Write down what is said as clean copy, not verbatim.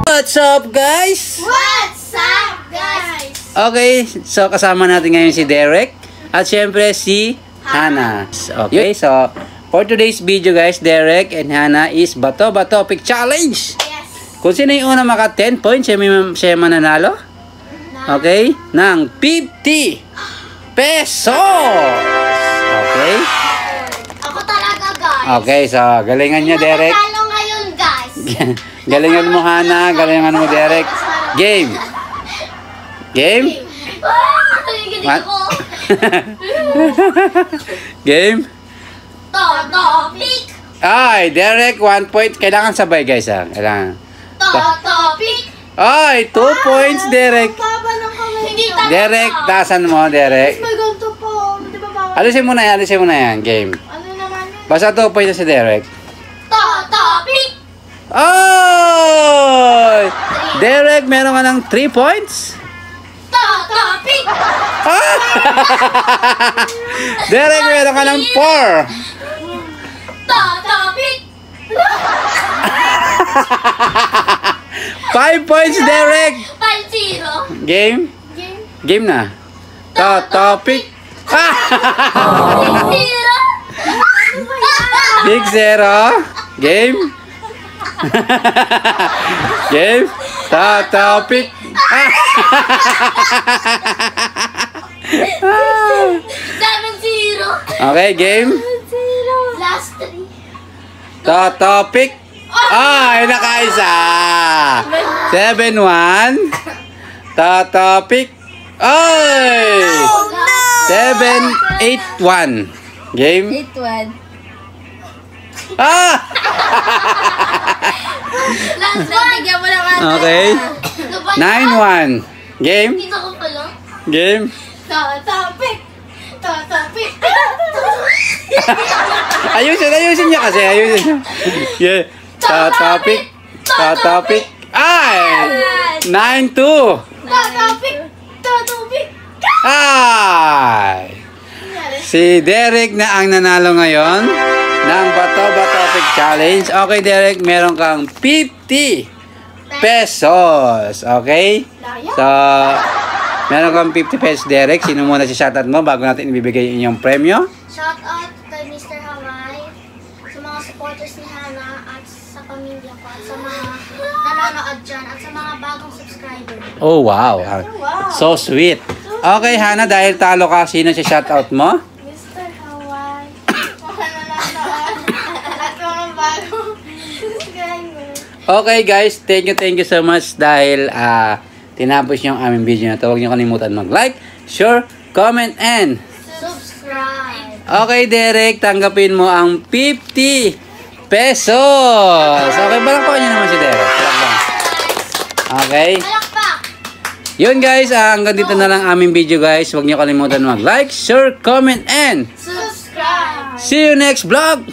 What's up, guys? What's up, guys? Okay, so kasama natin ngayon si Derek at syempre si Hannah. Okay, so for today's video, guys, Derek and Hannah is Bato-Bato Pick Challenge. Yes. Kung sino yung una maka 10 points, siya mananalo. Okay, ng 50 pesos. Okay? Ako talaga, guys. Okay, so galingan niya, Derek. Talo ngayon, guys. Galingan mo, Hannah. Galingan mo, Derek. Game. Game? Nagiginig ako. Game? Topic. Ay, Derek, 1 point. Kailangan sabay, guys, ha? Kailangan. Topic. Ay, 2 points, Derek. Hindi talaga. Derek, taasan mo, Derek. May ganito po. Di ba ba? Alisin mo na yan, alisin mo na yan. Game. Ano naman yun? Basta 2 points na si Derek. Topic. Oh! Derek, meron ka ng 3 points? Topic. Ah! Derek, meron ka ng 4. Topic. 5 points, Derek. 5-0. Game? Game na. Topic. Ah! 6-0. Big 0. Game? Game? Topic. Ah! 7-0. Okay, game? Last 3. Topic. Ay, nakaisa. 7-1. Topic. Ay! 7-8-1. Game? 8-1. Ah! Last 1. Bigyan mo lang ata. Okay. 9-1. Game? Dito ko pa lang. Game? Topic. Ayusin niya kasi. Ayusin. Yeah. Topic. Ay! 9-2. Topic. Ay! Si Derek na ang nanalo ngayon ng Bato-Bato Pick Challenge. Okay, Derek, meron kang 50 pesos. Okay? So, meron kang 50 pesos, Derek. Sino muna si shoutout mo bago natin ibibigay yung inyong premyo? Shout out kay Mr. Hawaii, sa mga supporters ni Hannah at sa pamilya ko at sa mga nanonood dyan at sa mga bagong subscriber. Oh, wow. So sweet. Okay, Hannah, dahil talo ka, sino si shoutout mo? Mr. Hawaii, mga nanonood at mga bagong subscriber. Okay, guys, thank you so much dahil tinapos yung aming video na to. Huwag niyo kalimutan mag-like, share, comment, and Subscribe. okay, Derek, tanggapin mo ang 50 pesos. Okay, balakpakan niyo naman si Derek. Balakpakan. Okay. Palakpak. Yun, guys, hanggang dito na lang aming video, guys. Huwag niyo kalimutan mag-like, share, comment, and Subscribe. see you next vlog.